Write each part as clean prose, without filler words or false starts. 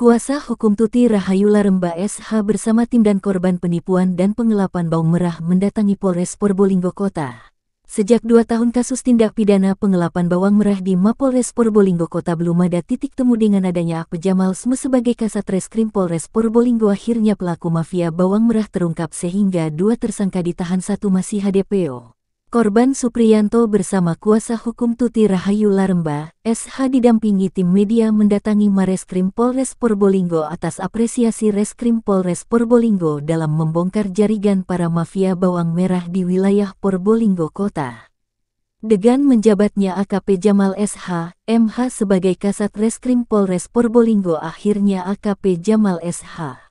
Kuasa hukum Tuti Rahayu Laremba SH bersama tim dan korban penipuan dan pengelapan bawang merah mendatangi Polres Probolinggo Kota. Sejak 2 tahun kasus tindak pidana pengelapan bawang merah di Mapolres Probolinggo Kota belum ada titik temu dengan adanya Akp Jamal Sme sebagai Kasat Reskrim Polres Probolinggo. Akhirnya pelaku mafia bawang merah terungkap sehingga 2 tersangka ditahan, 1 masih HDPO. Korban Supriyanto bersama kuasa hukum Tuti Rahayu Laremba SH didampingi tim media mendatangi Mareskrim Polres Probolinggo atas apresiasi Reskrim Polres Probolinggo dalam membongkar jaringan para mafia bawang merah di wilayah Probolinggo Kota. Dengan menjabatnya AKP Jamal SH, MH sebagai Kasat Reskrim Polres Probolinggo, akhirnya AKP Jamal SH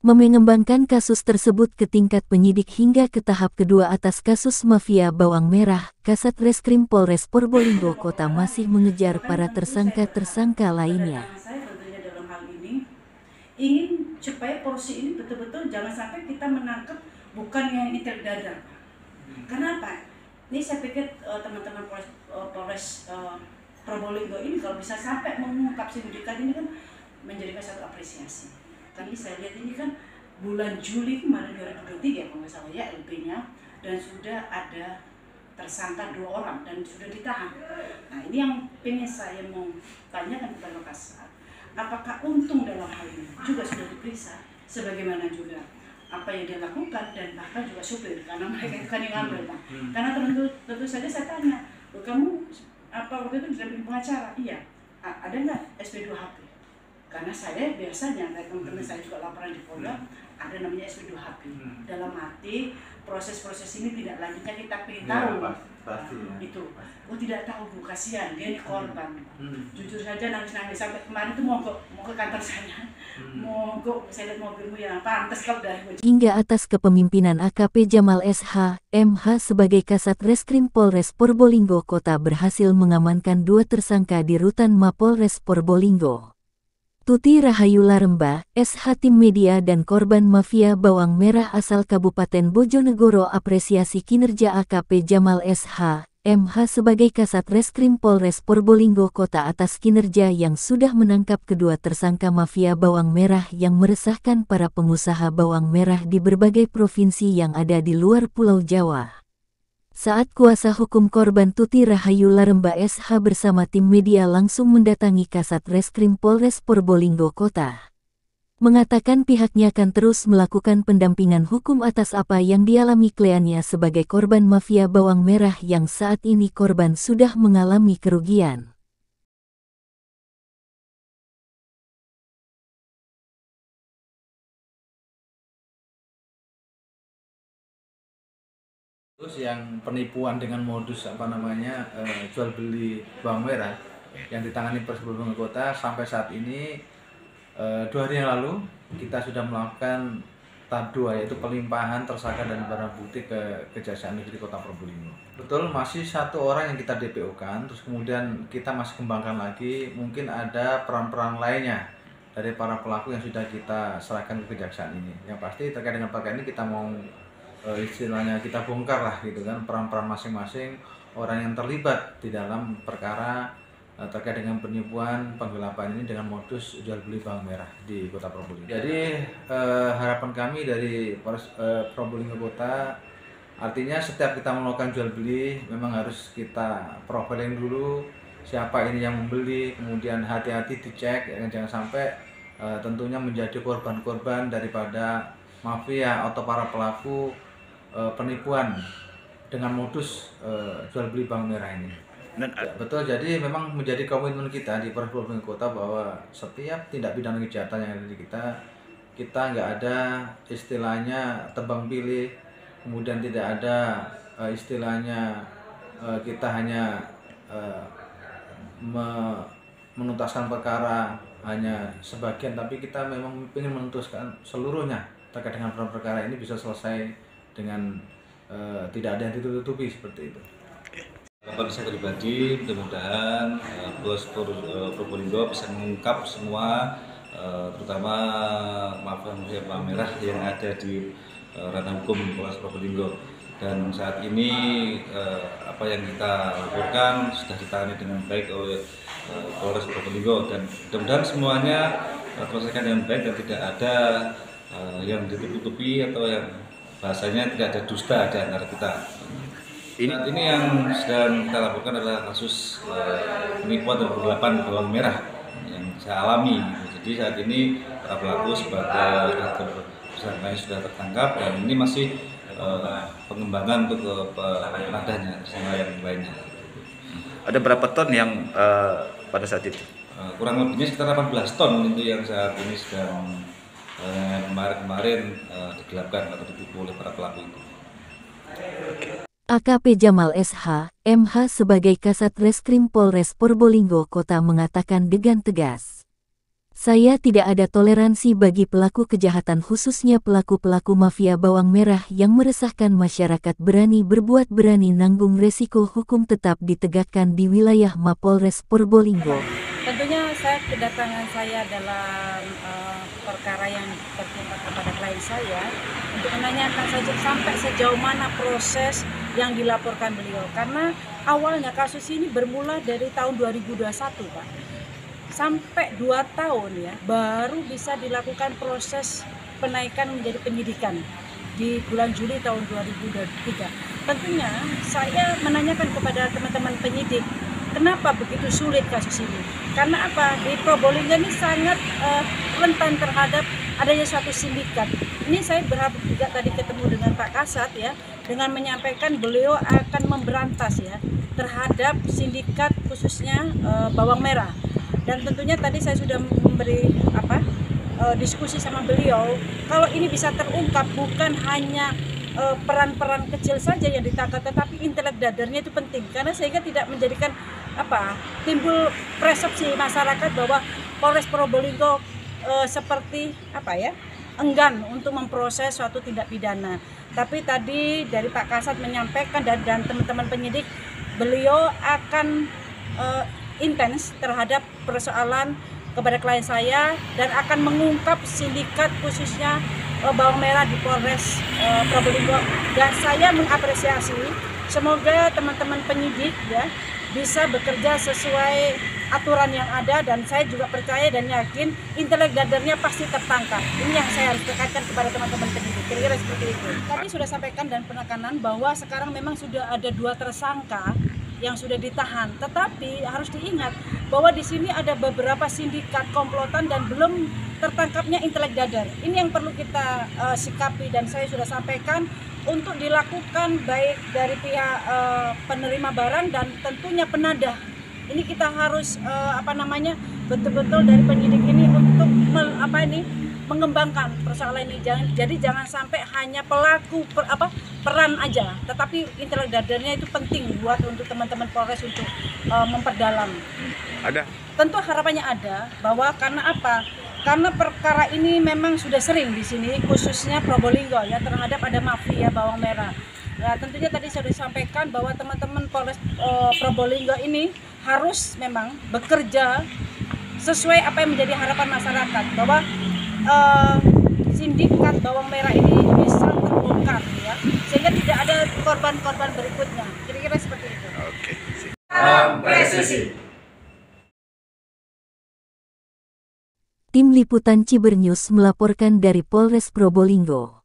mengembangkan kasus tersebut ke tingkat penyidik hingga ke tahap kedua atas kasus mafia bawang merah. Kasat Reskrim Polres Probolinggo Kota masih mengejar para tersangka-tersangka lainnya. Saya tentunya dalam hal ini ingin supaya porsi ini betul-betul jangan sampai kita menangkap bukan yang intel dadar. Kenapa? Ini saya pikir teman-teman Polres Probolinggo ini kalau bisa sampai mengungkap sindikat ini kan menjadikan satu apresiasi. Tadi saya lihat ini kan bulan Juli kemarin 2023 kalau nggak salah ya LP-nya, dan sudah ada tersangka 2 orang dan sudah ditahan. Nah ini yang ingin saya mau tanyakan kepada Kasat, apakah Untung dalam hal ini juga sudah diperiksa, sebagaimana juga apa yang dia lakukan dan bahkan juga supir, karena mereka itu kan yang ngambil. Nah, karena tentu saja saya tanya, kamu apa waktu itu didampingi pengacara? Iya. Ada nggak SP2HP? Karena saya biasanya, teman-teman saya juga laporan di Polda, ada namanya SP2HP. Dalam arti proses-proses ini tidak lanjutnya kita beritahu. Pasti, itu. Oh tidak tahu Bu, kasihan dia ini korban. Jujur saja nangis-nangis sampai kemarin tuh mau ke kantor saya. Saya lihat mobilmu yang pantas kalau dari. Hingga atas kepemimpinan AKP Jamal SH, MH sebagai Kasat Reskrim Polres Probolinggo Kota berhasil mengamankan 2 tersangka di rutan Mapolres Probolinggo. Tuti Rahayu Laremba, SH tim media dan korban mafia bawang merah asal Kabupaten Bojonegoro apresiasi kinerja AKP Jamal SH, MH sebagai Kasat Reskrim Polres Probolinggo Kota atas kinerja yang sudah menangkap kedua tersangka mafia bawang merah yang meresahkan para pengusaha bawang merah di berbagai provinsi yang ada di luar Pulau Jawa. Saat kuasa hukum korban Tuti Rahayu Laremba SH bersama tim media langsung mendatangi Kasat Reskrim Polres Probolinggo Kota, mengatakan pihaknya akan terus melakukan pendampingan hukum atas apa yang dialami kliennya sebagai korban mafia bawang merah yang saat ini korban sudah mengalami kerugian. Terus yang penipuan dengan modus jual beli bawang merah yang ditangani Polres Probolinggo Kota sampai saat ini 2 hari yang lalu kita sudah melakukan tahap 2, yaitu pelimpahan tersangka dan barang bukti ke Kejaksaan Negeri Kota Probolinggo. Betul, masih 1 orang yang kita DPO-kan, terus kemudian kita masih kembangkan lagi, mungkin ada peran-peran lainnya dari para pelaku yang sudah kita serahkan ke Kejaksaan ini. Yang pasti terkait dengan perkara ini kita mau istilahnya kita bongkar lah gitu kan, peran-peran masing-masing orang yang terlibat di dalam perkara terkait dengan penipuan penggelapan ini dengan modus jual beli bawang merah di Kota Probolinggo. Jadi harapan kami dari Polres Probolinggo Kota, artinya setiap kita melakukan jual beli memang harus kita profiling dulu siapa ini yang membeli, kemudian hati-hati dicek jangan sampai tentunya menjadi korban-korban daripada mafia atau para pelaku penipuan dengan modus jual beli bawang merah ini. Betul, jadi memang menjadi komitmen kita di Polres Probolinggo Kota bahwa setiap tindak pidana kejahatan yang ada di kita nggak ada istilahnya tebang pilih, kemudian tidak ada istilahnya kita hanya menuntaskan perkara hanya sebagian, tapi kita memang ingin menuntaskan seluruhnya terkait dengan perkara ini bisa selesai dengan tidak ada yang ditutupi seperti itu. Harapan saya pribadi, mudah-mudahan Polres Probolinggo bisa mengungkap semua, terutama mafia bawang merah yang ada di ranah hukum Polres Probolinggo. Dan saat ini apa yang kita laporkan sudah ditangani dengan baik oleh Polres Probolinggo, dan mudah-mudahan semuanya terselesaikan dengan baik dan tidak ada yang ditutupi atau yang bahasanya tidak ada dusta di antara kita. Saat ini yang sedang kita laporkan adalah kasus penipuan dan penggelapan bawang merah yang saya alami. Jadi saat ini para pelaku sebagai tersangka sudah tertangkap dan ini masih pengembangan untuk penadahnya bersama yang lainnya. Ada berapa ton yang pada saat itu? Kurang lebihnya sekitar 18 ton itu yang saat ini sedang kemarin digelapkan atau ditipu oleh para pelaku itu. AKP Jamal SH, MH sebagai Kasat Reskrim Polres Probolinggo Kota mengatakan dengan tegas, "Saya tidak ada toleransi bagi pelaku kejahatan khususnya pelaku-pelaku mafia bawang merah yang meresahkan masyarakat. Berani berbuat, berani nanggung resiko, hukum tetap ditegakkan di wilayah Mapolres Probolinggo." Tentunya kedatangan saya dalam perkara yang bertimpa kepada klien saya untuk menanyakan saja sampai sejauh mana proses yang dilaporkan beliau. Karena awalnya kasus ini bermula dari tahun 2021, Pak. Sampai 2 tahun ya, baru bisa dilakukan proses penaikan menjadi penyidikan di bulan Juli tahun 2023. Tentunya saya menanyakan kepada teman-teman penyidik, kenapa begitu sulit kasus ini? Karena apa? Di Probolinggo ini sangat rentan terhadap adanya suatu sindikat. Ini saya berharap juga tadi ketemu dengan Pak Kasat ya, dengan menyampaikan beliau akan memberantas ya terhadap sindikat khususnya bawang merah. Dan tentunya tadi saya sudah memberi diskusi sama beliau, kalau ini bisa terungkap bukan hanya peran-peran kecil saja yang ditangkap, tetapi intelek dadarnya itu penting karena sehingga tidak menjadikan timbul persepsi masyarakat bahwa Polres Probolinggo seperti enggan untuk memproses suatu tindak pidana. Tapi tadi dari Pak Kasat menyampaikan dan teman-teman penyidik, beliau akan intens terhadap persoalan kepada klien saya dan akan mengungkap sindikat khususnya bawang merah di Polres Probolinggo. Dan saya mengapresiasi, semoga teman-teman penyidik ya bisa bekerja sesuai aturan yang ada, dan saya juga percaya dan yakin intelek dadarnya pasti tertangkap. Ini yang saya harus tekankan kepada teman-teman penyidik, kira-kira seperti itu. Tadi sudah sampaikan dan penekanan bahwa sekarang memang sudah ada 2 tersangka yang sudah ditahan, tetapi harus diingat bahwa di sini ada beberapa sindikat komplotan dan belum tertangkapnya intelek dadar. Ini yang perlu kita sikapi dan saya sudah sampaikan untuk dilakukan baik dari pihak penerima barang dan tentunya penadah. Ini kita harus betul-betul dari penyidik ini untuk mengembangkan persoalan ini. Jadi jangan sampai hanya pelaku peran aja, tetapi intelek dadarnya itu penting buat untuk teman-teman Polres untuk memperdalam. Ada. Tentu harapannya ada bahwa karena apa? Karena perkara ini memang sudah sering di sini, khususnya Probolinggo ya, terhadap ada mafia bawang merah. Nah, tentunya tadi sudah disampaikan bahwa teman-teman Polres Probolinggo ini harus memang bekerja sesuai apa yang menjadi harapan masyarakat, bahwa sindikat bawang merah ini bisa terbongkar ya, sehingga tidak ada korban-korban berikutnya. Kira-kira seperti itu. Oke. Presisi. Tim Liputan Cibernews melaporkan dari Polres Probolinggo.